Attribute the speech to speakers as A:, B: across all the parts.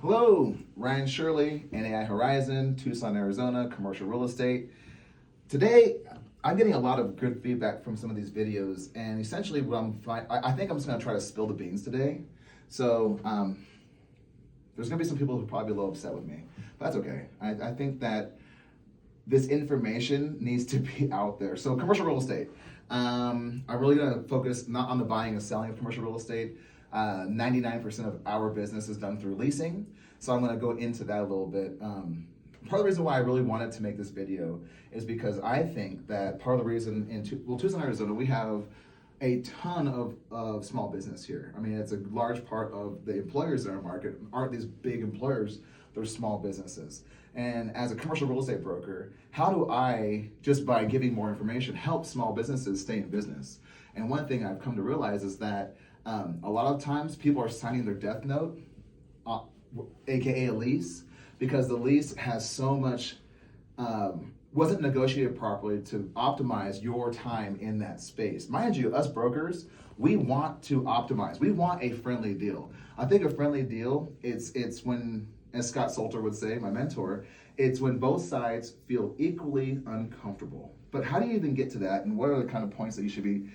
A: Hello, Ryan Shirley, NAI Horizon, Tucson, Arizona, commercial real estate. Today, I'm getting a lot of good feedback from some of these videos, and essentially I think I'm just gonna try to spill the beans today. So, there's gonna be some people who probably be a little upset with me, but that's okay. I think that this information needs to be out there. So, commercial real estate. I'm really gonna focus not on the buying and selling of commercial real estate. 99% of our business is done through leasing. So I'm going to go into that a little bit. Part of the reason why I really wanted to make this video is because I think that part of the reason Tucson, Arizona, we have a ton of small business here. I mean, it's a large part of the employers in our market aren't these big employers, they're small businesses. And as a commercial real estate broker, how do I, just by giving more information, help small businesses stay in business? And one thing I've come to realize is that a lot of times people are signing their death note, aka a lease, because the lease has so much, wasn't negotiated properly to optimize your time in that space. Mind you, us brokers, we want to optimize. We want a friendly deal. I think a friendly deal, it's when, as Scott Salter would say, my mentor, it's when both sides feel equally uncomfortable. But how do you even get to that, and what are the kind of points that you should be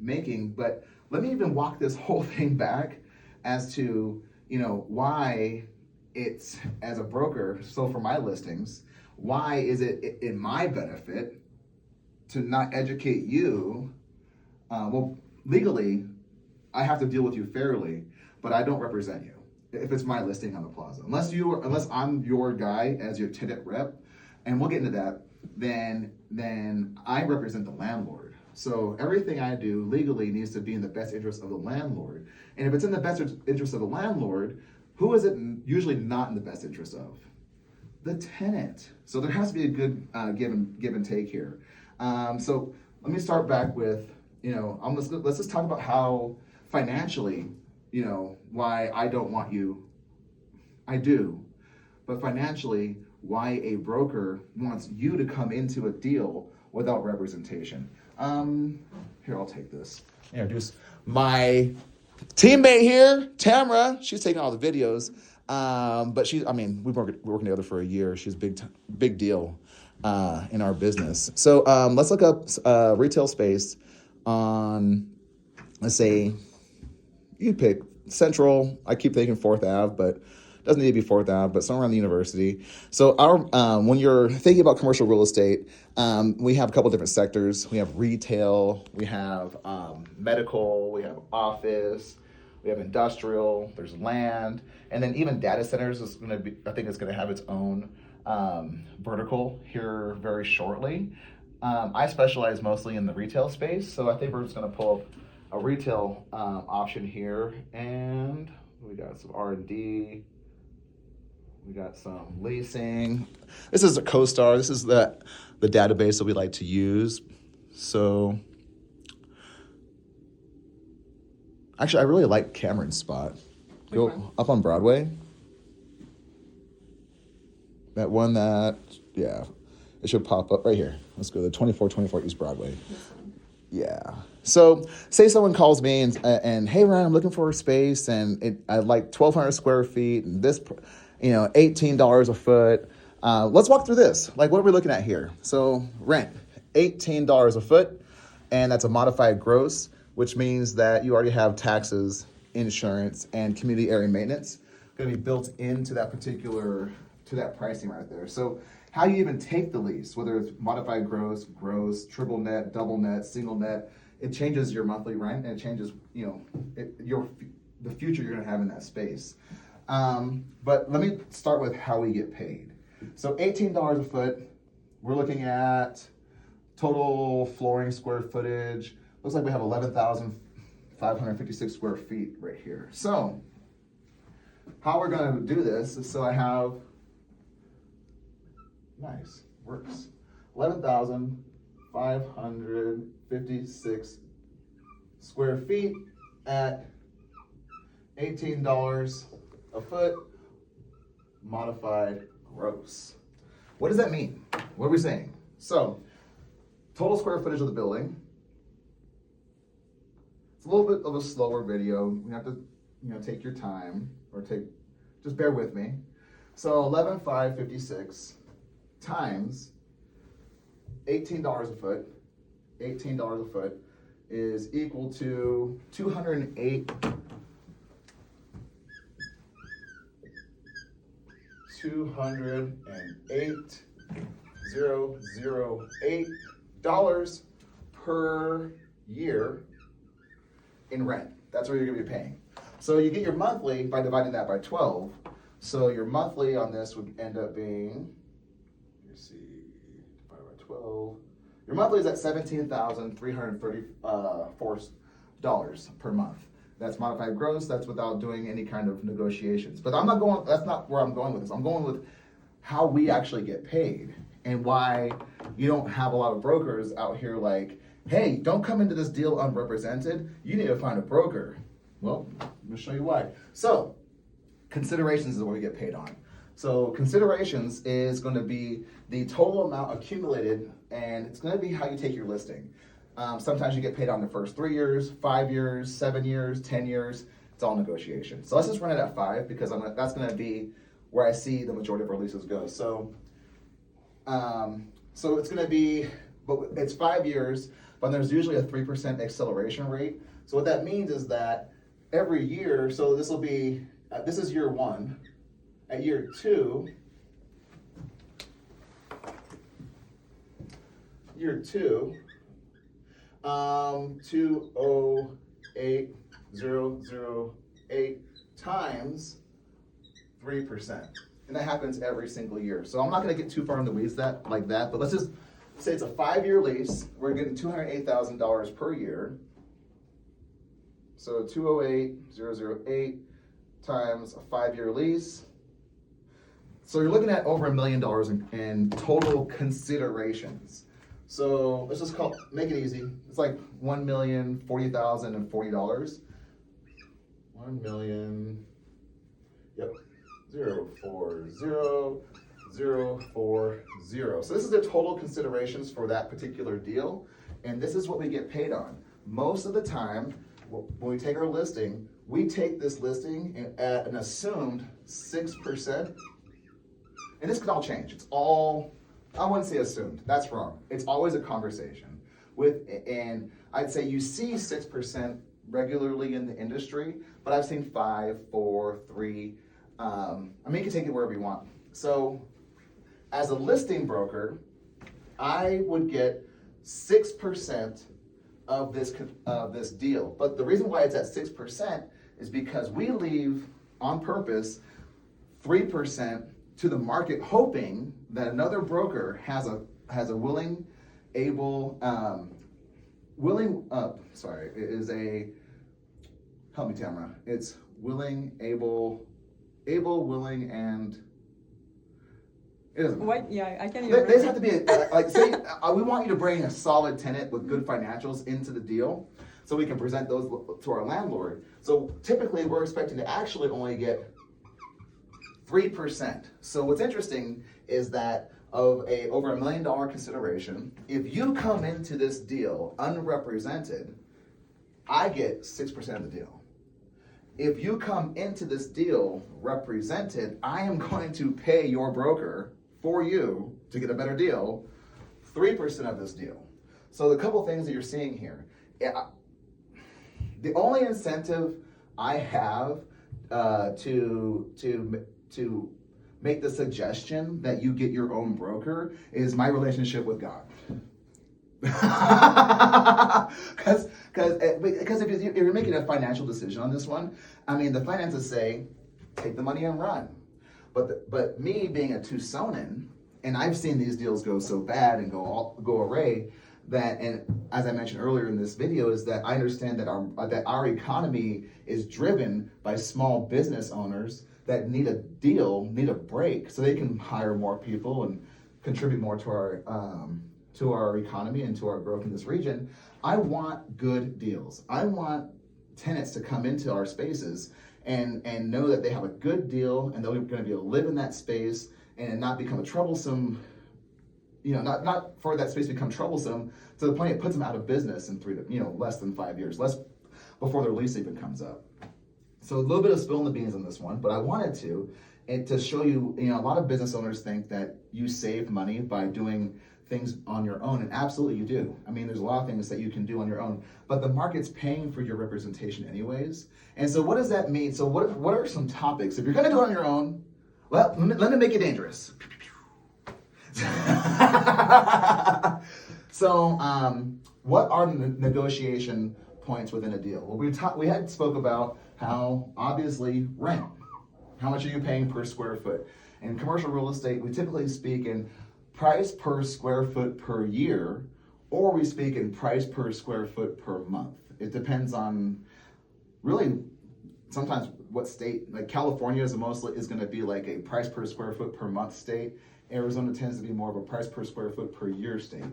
A: making? But let me even walk this whole thing back as to, why it's, as a broker, so for my listings, why is it in my benefit to not educate you? Well, legally, I have to deal with you fairly, but I don't represent you if it's my listing on the plaza. Unless I'm your guy as your tenant rep, and we'll get into that, then I represent the landlord. So everything I do legally needs to be in the best interest of the landlord. And if it's in the best interest of the landlord, who is it usually not in the best interest of? The tenant. So there has to be a good give and take here. So let me start back with, let's just talk about how financially, why I don't want you. I do. But financially, why a broker wants you to come into a deal without representation. Here, I'll take this. Introduce my teammate here, Tamara. She's taking all the videos. But we've been working together for a year. She's big deal in our business. So let's look up retail space on, let's say, you can pick Central. I keep thinking 4th Ave, but doesn't need to be 4th Ave, but somewhere around the university. So when you're thinking about commercial real estate, we have a couple different sectors. We have retail, we have medical, we have office, we have industrial, there's land, and then even data centers is going to be, I think it's going to have its own vertical here very shortly. I specialize mostly in the retail space, so I think we're just going to pull up a retail option here, and we got some R&D. We got some leasing. This is a CoStar. This is the database that we like to use. So, actually, I really like Cameron's spot. Go up on Broadway. That one it should pop up right here. Let's go to 2424 East Broadway. Yeah. So, say someone calls me and hey, Ryan, I'm looking for a space, and I like 1,200 square feet, and this, $18 a foot. Let's walk through this. Like, what are we looking at here? So, rent, $18 a foot, and that's a modified gross, which means that you already have taxes, insurance, and community area maintenance going to be built into that that pricing right there. So, how you even take the lease, whether it's modified gross, triple net, double net, single net, it changes your monthly rent, and it changes, the future you're going to have in that space. But let me start with how we get paid. So $18 a foot, we're looking at total flooring square footage. Looks like we have 11,556 square feet right here. So how we're going to do this is, so I have, nice, works, 11,556 square feet at $18 a foot, modified gross. What does that mean? What are we saying? So, total square footage of the building. It's a little bit of a slower video. You have to, take your time, or take just bear with me. So 11,556 times $18 a foot, $18 a foot is equal to 208. $208,008 per year in rent. That's what you're going to be paying. So you get your monthly by dividing that by 12. So your monthly on this would end up being, let's see, divided by 12. Your monthly is at $17,334 per month. That's modified gross. That's without doing any kind of negotiations. But I'm not going. That's not where I'm going with this. I'm going with how we actually get paid and why you don't have a lot of brokers out here like, hey, don't come into this deal unrepresented. You need to find a broker. Well, I'm going to show you why. So, considerations is what we get paid on. So, considerations is going to be the total amount accumulated, and it's going to be how you take your listing. Sometimes you get paid on the first 3 years, 5 years, 7 years, 10 years. It's all negotiation. So let's just run it at 5 because that's going to be where I see the majority of our leases go. So, so it's going to be, but it's 5 years, but there's usually a 3% acceleration rate. So what that means is that every year, so this will be, this is year 1. At year 2, year 208,008 times 3%. And that happens every single year. So I'm not going to get too far in the weeds like that, but let's just say it's a 5-year lease. We're getting $208,000 per year. So 208,008 times a 5-year lease. So you're looking at over $1 million in total considerations. So let's just make it easy. It's like $1,040,040. 1 million. Yep. 040,040. So this is the total considerations for that particular deal, and this is what we get paid on. Most of the time, when we take our listing, we take this listing at an assumed 6%, and this could all change. It's all, I wouldn't say assumed. That's wrong. It's always a conversation and I'd say you see 6% regularly in the industry, but I've seen 5, 4, 3. I mean, you can take it wherever you want. So, as a listing broker, I would get 6% of this deal. But the reason why it's at 6% is because we leave on purpose 3% to the market, hoping that another broker has a willing, able, help me, Tamara. It's willing, able, willing, and it doesn't matter.
B: What? Yeah, I can't
A: They
B: even.
A: just have to be like, say, we want you to bring a solid tenant with good financials into the deal, so we can present those to our landlord. So typically, we're expecting to actually only get 3%. So what's interesting is that of over $1 million consideration, if you come into this deal unrepresented, I get 6% of the deal. If you come into this deal represented, I am going to pay your broker for you to get a better deal, 3% of this deal. So the couple things that you're seeing here, the only incentive I have to make the suggestion that you get your own broker is my relationship with God. Because if you're making a financial decision on this one, I mean, the finances say, take the money and run. But me being a Tucsonan, and I've seen these deals go so bad and go awry, that, and as I mentioned earlier in this video, is that I understand that our economy is driven by small business owners that need a break, so they can hire more people and contribute more to our economy and to our growth in this region. I want good deals. I want tenants to come into our spaces and know that they have a good deal and they're going to be able to live in that space and not become a troublesome, not for that space to become troublesome to the point it puts them out of business in less than 5 years, before their lease even comes up. So a little bit of spilling the beans on this one, but I wanted to show you, a lot of business owners think that you save money by doing things on your own, and absolutely you do. I mean, there's a lot of things that you can do on your own, but the market's paying for your representation anyways. And so what does that mean? So what are some topics? If you're gonna do it on your own, well, let me make it dangerous. So what are the negotiation points within a deal? Well, we had spoke about how obviously rent. How much are you paying per square foot? In commercial real estate, we typically speak in price per square foot per year, or we speak in price per square foot per month. It depends on really sometimes what state. Like California is going to be like a price per square foot per month state. Arizona tends to be more of a price per square foot per year state.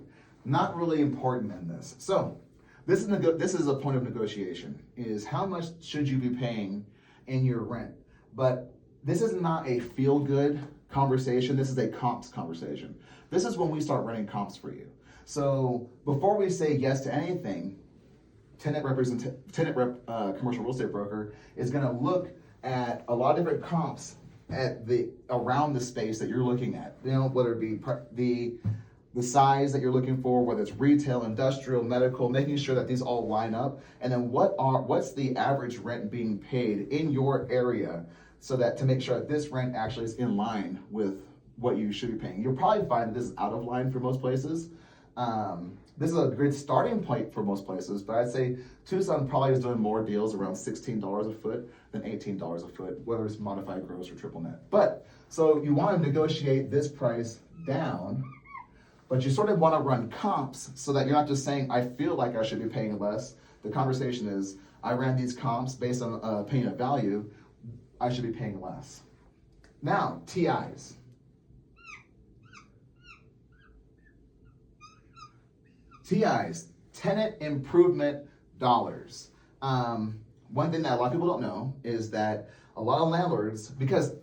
A: Not really important in this. So this is a point of negotiation, is how much should you be paying in your rent. But this is not a feel-good conversation. This is a comps conversation. This is when we start running comps for you. So before we say yes to anything, commercial real estate broker is going to look at a lot of different comps around the space that you're looking at. Whether it be the size that you're looking for, whether it's retail, industrial, medical, making sure that these all line up, and then what's the average rent being paid in your area, so that to make sure that this rent actually is in line with what you should be paying. You'll probably find that this is out of line for most places. This is a great starting point for most places, but I'd say Tucson probably is doing more deals around $16 a foot than $18 a foot, whether it's modified gross or triple net. But so you want to negotiate this price down, but you sort of want to run comps so that you're not just saying, I feel like I should be paying less. The conversation is, I ran these comps based on opinion of value, I should be paying less. Now, TIs. TIs, tenant improvement dollars. One thing that a lot of people don't know is that a lot of landlords,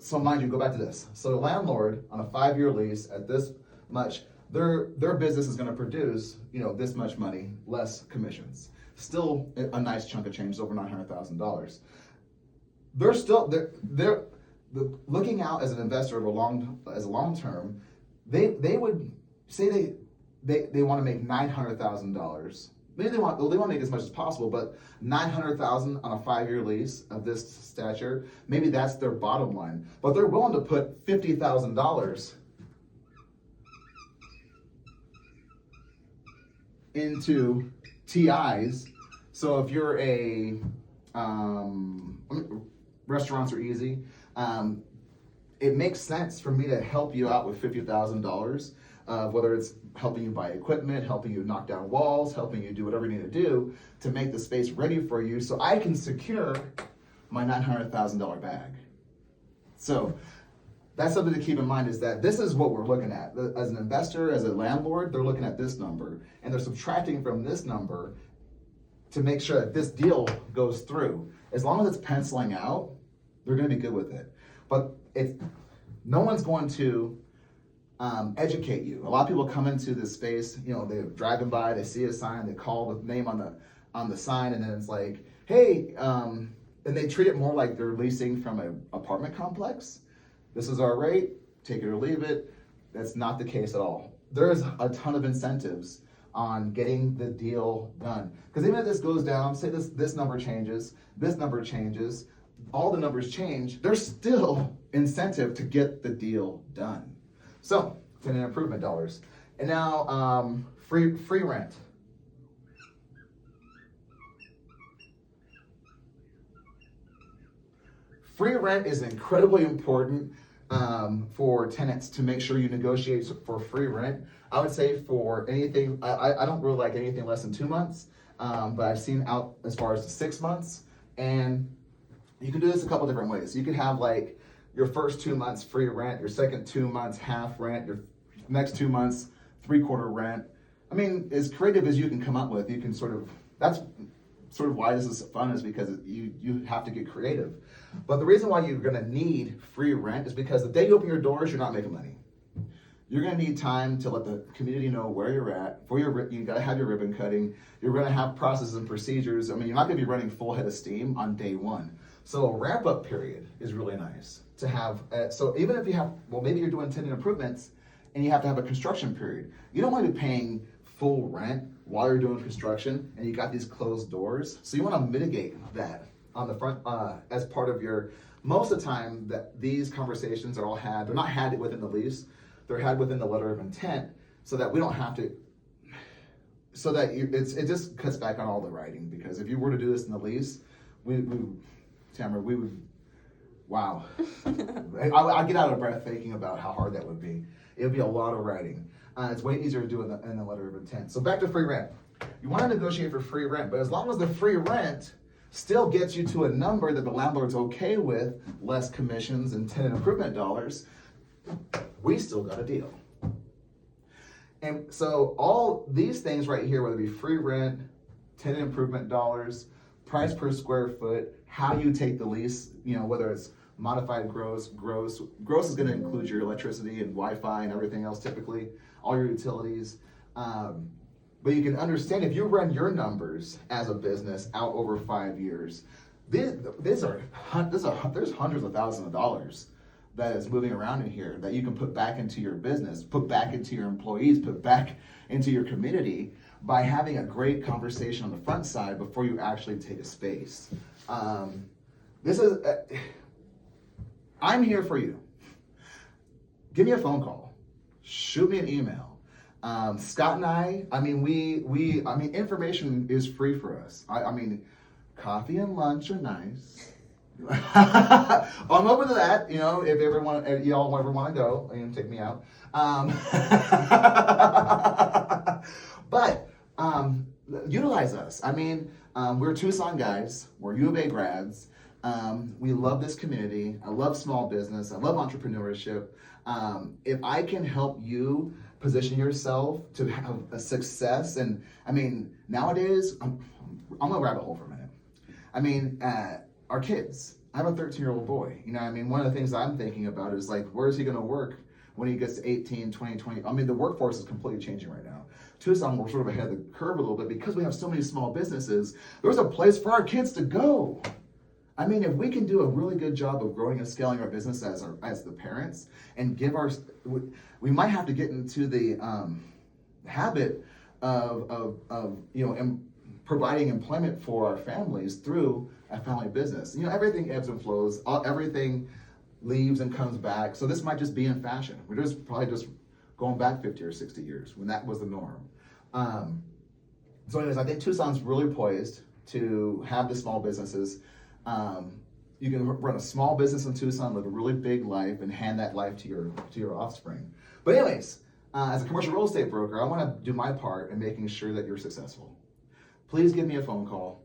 A: so mind you, go back to this. So the landlord on a 5-year lease at this much, their business is going to produce, this much money, less commissions. Still a nice chunk of change, over $900,000. They're looking out as an investor as a long term. They would say they want to make $900,000. Maybe they want to make as much as possible, but $900,000 on a 5-year lease of this stature, maybe that's their bottom line. But they're willing to put $50,000 into TIs. So if you're restaurants are easy. It makes sense for me to help you out with $50,000, whether it's helping you buy equipment, helping you knock down walls, helping you do whatever you need to do to make the space ready for you so I can secure my $900,000 bag. So that's something to keep in mind, is that this is what we're looking at. As an investor, as a landlord, they're looking at this number and they're subtracting from this number to make sure that this deal goes through. As long as it's penciling out, they're going to be good with it. But no one's going to educate you. A lot of people come into this space, they're driving by, they see a sign, they call the name on the sign, and then it's like, hey, and they treat it more like they're leasing from an apartment complex. This is our rate, take it or leave it. That's not the case at all. There's a ton of incentives on getting the deal done. Because even if this goes down, say this number changes, all the numbers change, there's still incentive to get the deal done. So, tenant improvement dollars. And now, free rent. Free rent is incredibly important for tenants to make sure you negotiate for free rent. I would say for anything, I don't really like anything less than 2 months, but I've seen out as far as 6 months. And you can do this a couple different ways. You could have like your first 2 months free rent, your second 2 months half rent, your next 2 months 3/4 rent. I mean, as creative as you can come up with, you can that's sort of why this is fun, is because you have to get creative. But the reason why you're gonna need free rent is because the day you open your doors, you're not making money. You're gonna need time to let the community know where you're at. You gotta have your ribbon cutting. You're gonna have processes and procedures. I mean, you're not gonna be running full head of steam on day one. So a ramp up period is really nice to have. So even if you have, well, maybe you're doing tenant improvements and you have to have a construction period. You don't want to be paying full rent while you're doing construction and you got these closed doors. So you want to mitigate that on the front as part of your, most of the time that these conversations are all had, they're not had within the lease, they're had within the letter of intent so that we don't have to, so that it just cuts back on all the writing, because if you were to do this in the lease, Tamara, we would, wow. I get out of breath thinking about how hard that would be. It would be a lot of writing. It's way easier to do in the letter of intent. So back to free rent. You want to negotiate for free rent, but as long as the free rent still gets you to a number that the landlord's okay with, less commissions and tenant improvement dollars, we still got a deal. And so all these things right here, whether it be free rent, tenant improvement dollars, price per square foot, how you take the lease, whether it's modified gross is going to include your electricity and Wi-Fi and everything else typically, all your utilities. But you can understand if you run your numbers as a business out over 5 years, there's hundreds of thousands of dollars that is moving around in here that you can put back into your business, put back into your employees, put back into your community by having a great conversation on the front side before you actually take a space. I'm here for you. Give me a phone call. Shoot me an email. Scott and I mean, information is free for us. I mean, coffee and lunch are nice. I'm open to that, if y'all ever want to go and take me out. But utilize us. I mean, we're Tucson guys. We're U of A grads. We love this community. I love small business. I love entrepreneurship. If I can help you position yourself to have a success, and I mean, nowadays, I'm gonna rabbit hole for a minute. I mean, our kids. I have a 13-year-old boy. One of the things I'm thinking about is like, where is he gonna work when he gets to 18, 20. I mean, the workforce is completely changing right now. Tucson, we're sort of ahead of the curve a little bit because we have so many small businesses. There's a place for our kids to go. I mean, if we can do a really good job of growing and scaling our business as the parents and we might have to get into the habit of providing employment for our families through a family business. Everything ebbs and flows. Everything leaves and comes back. So this might just be in fashion. We're probably just going back 50 or 60 years when that was the norm. So anyways, I think Tucson's really poised to have the small businesses. You can run a small business in Tucson, live a really big life, and hand that life to your offspring. But anyways, as a commercial real estate broker, I want to do my part in making sure that you're successful. Please give me a phone call,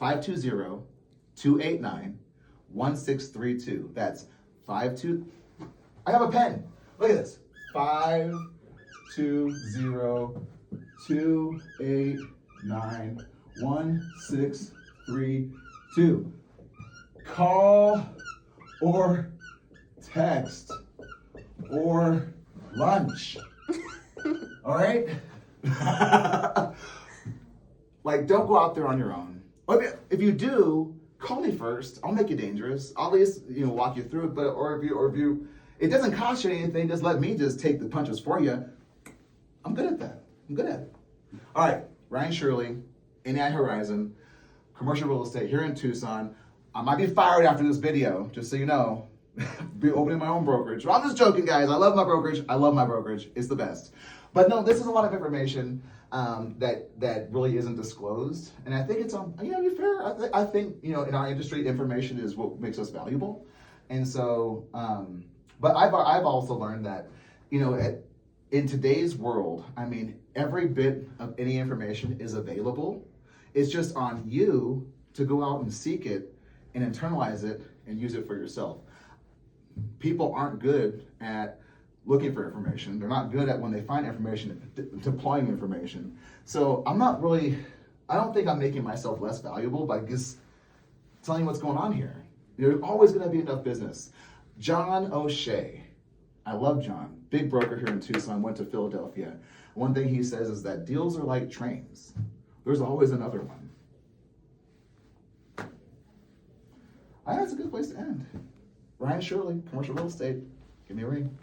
A: 520-289-1632. That's 52. I have a pen. Look at this. 520-289-1632. Call or text or lunch. All right? Like, don't go out there on your own. If you do, call me first. I'll make it dangerous. I'll at least walk you through it. But or if you, it doesn't cost you anything. Just let me just take the punches for you. I'm good at that. I'm good at it. All right, Ryan Shirley, NAI Horizon, commercial real estate here in Tucson. I might be fired after this video, just so you know. Be opening my own brokerage. Well, I'm just joking, guys. I love my brokerage. It's the best. But no, this is a lot of information that really isn't disclosed, and I think it's to be fair. I think in our industry, information is what makes us valuable, and so. But I've also learned that in today's world, I mean, every bit of any information is available. It's just on you to go out and seek it and internalize it and use it for yourself. People aren't good at looking for information. They're not good at when they find information, deploying information. So I don't think I'm making myself less valuable by just telling you what's going on here. There's always going to be enough business. John O'Shea, I love John, big broker here in Tucson, went to Philadelphia. One thing he says is that deals are like trains. There's always another one. I think that's a good place to end. Ryan Shirley, commercial real estate. Give me a ring.